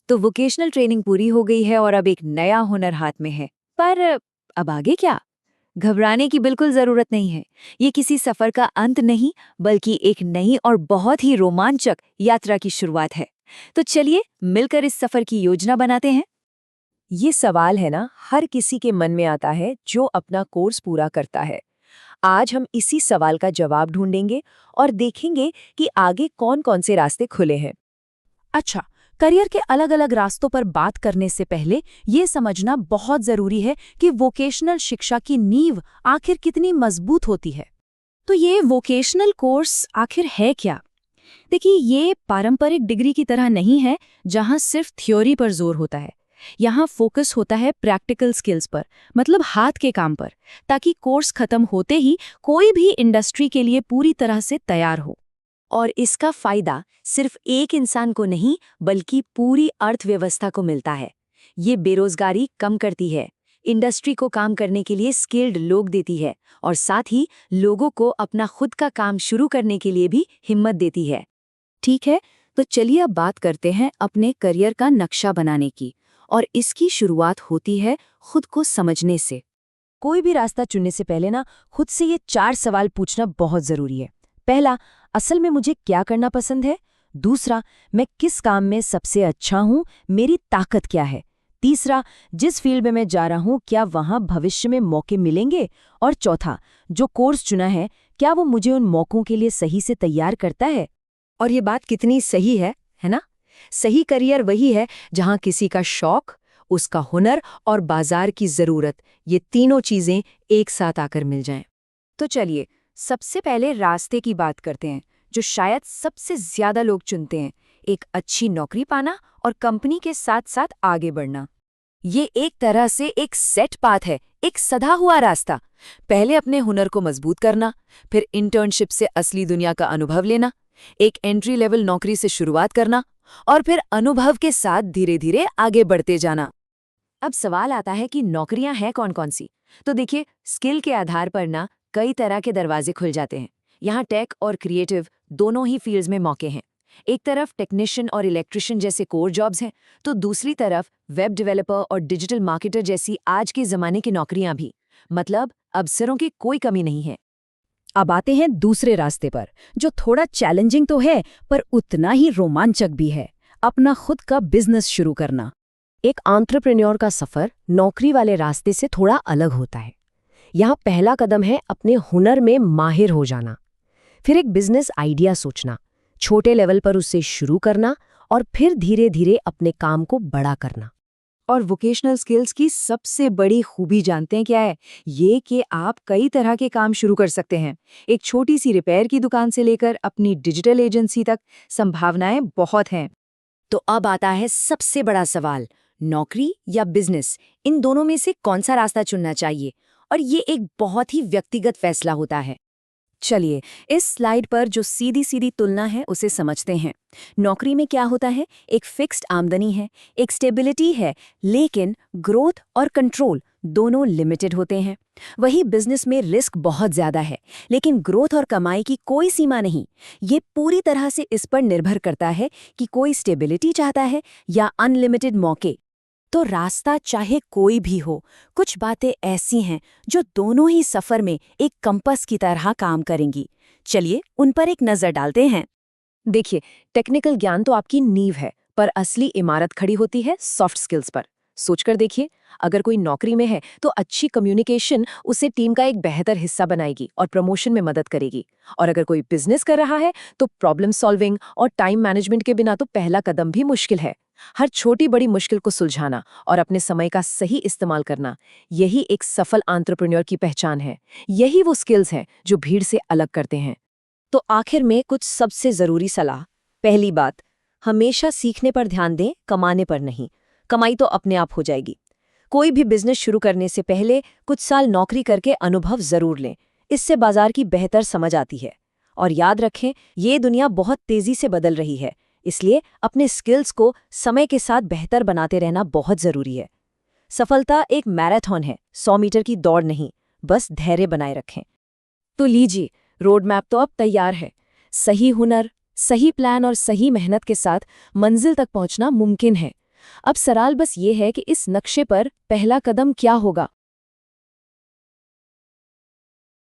तो vocational training पूरी हो गई है और अब एक नया हुनर हाथ में है। पर अब आगे क्या? घबराने की बिल्कुल जरूरत नहीं है। ये किसी सफर का अंत नहीं, बल्कि एक नई और बहुत ही रोमांचक यात्रा की शुरुआत है। तो चलिए मिलकर इस सफर की योजना बनाते हैं। ये सवाल है ना, हर किसी के मन में आता है जो अपना कोर्स पूरा करता है। आज हम इसी सवाल का जवाब ढूंढेंगे और देखेंगे कि आगे कौन-कौन से रास्ते खुले हैं। अच्छा, करियर के अलग-अलग रास्तों पर बात करने से पहले ये समझना बहुत जरूरी है कि वोकेशनल शिक्षा की नींव आखिर कितनी मजबूत होती है। तो ये वोकेशनल कोर्स आखिर है क्या? देखिए, ये पारंपरिक डिग्री की तरह नहीं है जहां सिर्फ थ्योरी पर जोर होता है। यहाँ फोकस होता है प्रैक्टिकल स्किल्स पर, मतलब हाथ के काम पर, ताकि कोर्स खत्म होते ही कोई भी इंडस्ट्री के लिए पूरी तरह से तैयार हो। और इसका फायदा सिर्फ एक इंसान को नहीं, बल्कि पूरी अर्थव्यवस्था को मिलता है। ये बेरोजगारी कम करती है, इंडस्ट्री को काम करने के लिए स्किल्ड लोग देती है, और साथ ही लोगों को अपना खुद का काम शुरू करने के लिए भी हिम्मत देती है। ठीक है, तो चलिए अब बात करते हैं अपने करियर का नक्शा बनाने की। और इसकी शुरुआत होती है खुद को समझने से। कोई भी रास्ता चुनने से पहले ना, खुद से ये 4 सवाल पूछना बहुत जरूरी है। पहला, असल में मुझे क्या करना पसंद है? दूसरा, मैं किस काम में सबसे अच्छा हूँ, मेरी ताकत क्या है? तीसरा, जिस फील्ड में मैं जा रहा हूँ क्या वहाँ भविष्य में मौके मिलेंगे? और चौथा, जो कोर्स चुना है क्या वो मुझे उन मौकों के लिए सही से तैयार करता है? और ये बात कितनी सही है ना? सही करियर वही है जहाँ किसी का शौक, उसका हुनर और बाजार की जरूरत, ये तीनों चीजें एक साथ आकर मिल जाएं। तो चलिए सबसे पहले रास्ते की बात करते हैं, जो शायद सबसे ज्यादा लोग चुनते हैं। एक अच्छी नौकरी पाना और कंपनी के साथ साथ आगे बढ़ना। ये एक तरह से एक सेट पाथ है, एक सधा हुआ रास्ता। पहले अपने हुनर को मजबूत करना, फिर इंटर्नशिप से असली दुनिया का अनुभव लेना, एक एंट्री लेवल नौकरी से शुरुआत करना, और फिर अनुभव के साथ धीरे धीरे आगे बढ़ते जाना। अब सवाल आता है कि नौकरियां हैं कौन कौन सी? तो देखिए, स्किल के आधार पर ना कई तरह के दरवाजे खुल जाते हैं। यहाँ टेक और क्रिएटिव दोनों ही फील्ड्स में मौके हैं। एक तरफ टेक्नीशियन और इलेक्ट्रिशियन जैसे कोर जॉब्स हैं, तो दूसरी तरफ वेब डेवलपर और डिजिटल मार्केटर जैसी आज के जमाने की नौकरियां भी। मतलब अवसरों की कोई कमी नहीं है। अब आते हैं दूसरे रास्ते पर, जो थोड़ा चैलेंजिंग तो है पर उतना ही रोमांचक भी है। अपना खुद का बिजनेस शुरू करना। एक एंटरप्रेन्योर का सफर नौकरी वाले रास्ते से थोड़ा अलग होता है। यहाँ पहला कदम है अपने हुनर में माहिर हो जाना। फिर एक बिजनेस आइडिया सोचना, छोटे लेवल पर उसे शुरू करना और फिर धीरे धीरे अपने काम को बड़ा करना। और वोकेशनल स्किल्स की सबसे बड़ी खूबी जानते हैं क्या है? ये कि आप कई तरह के काम शुरू कर सकते हैं। एक छोटी सी रिपेयर की दुकान से लेकर अपनी डिजिटल एजेंसी तक संभावनाएं बहुत हैं। तो अब आता है सबसे बड़ा सवाल, नौकरी या बिजनेस, इन दोनों में से कौन सा रास्ता चुनना चाहिए? और ये एक बहुत ही व्यक्तिगत फैसला होता है। चलिए इस स्लाइड पर जो सीधी सीधी तुलना है उसे समझते हैं। नौकरी में क्या होता है? एक फिक्स्ड आमदनी है, एक स्टेबिलिटी है, लेकिन ग्रोथ और कंट्रोल दोनों लिमिटेड होते हैं। वही बिजनेस में रिस्क बहुत ज्यादा है, लेकिन ग्रोथ और कमाई की कोई सीमा नहीं। ये पूरी तरह से इस पर निर्भर करता है कि कोई स्टेबिलिटी चाहता है या अनलिमिटेड मौके। तो रास्ता चाहे कोई भी हो, कुछ बातें ऐसी हैं जो दोनों ही सफर में एक कंपास की तरह काम करेंगी। चलिए उन पर एक नजर डालते हैं। देखिए, टेक्निकल ज्ञान तो आपकी नींव है, पर असली इमारत खड़ी होती है सॉफ्ट स्किल्स पर। सोचकर देखिए, अगर कोई नौकरी में है तो अच्छी कम्युनिकेशन उसे टीम का एक बेहतर हिस्सा बनाएगी और प्रमोशन में मदद करेगी। और अगर कोई बिजनेस कर रहा है तो प्रॉब्लम सॉल्विंग और टाइम मैनेजमेंट के बिना तो पहला कदम भी मुश्किल है। हर छोटी बड़ी मुश्किल को सुलझाना और अपने समय का सही इस्तेमाल करना, यही एक सफल एंटरप्रेन्योर की पहचान है। यही वो स्किल्स हैं जो भीड़ से अलग करते हैं। तो आखिर में कुछ सबसे जरूरी सलाह। पहली बात, हमेशा सीखने पर ध्यान दें, कमाने पर नहीं। कमाई तो अपने आप हो जाएगी। कोई भी बिजनेस शुरू करने से पहले कुछ साल नौकरी करके अनुभव जरूर लें। इससे बाजार की बेहतर समझ आती है। और याद रखें, ये दुनिया बहुत तेजी से बदल रही है, इसलिए अपने स्किल्स को समय के साथ बेहतर बनाते रहना बहुत जरूरी है। सफलता एक मैराथन है, 100 मीटर की दौड़ नहीं। बस धैर्य बनाए रखें। तो लीजिए, रोड मैप तो अब तैयार है। सही हुनर, सही प्लान और सही मेहनत के साथ मंजिल तक पहुंचना मुमकिन है। अब सवाल बस ये है कि इस नक्शे पर पहला कदम क्या होगा।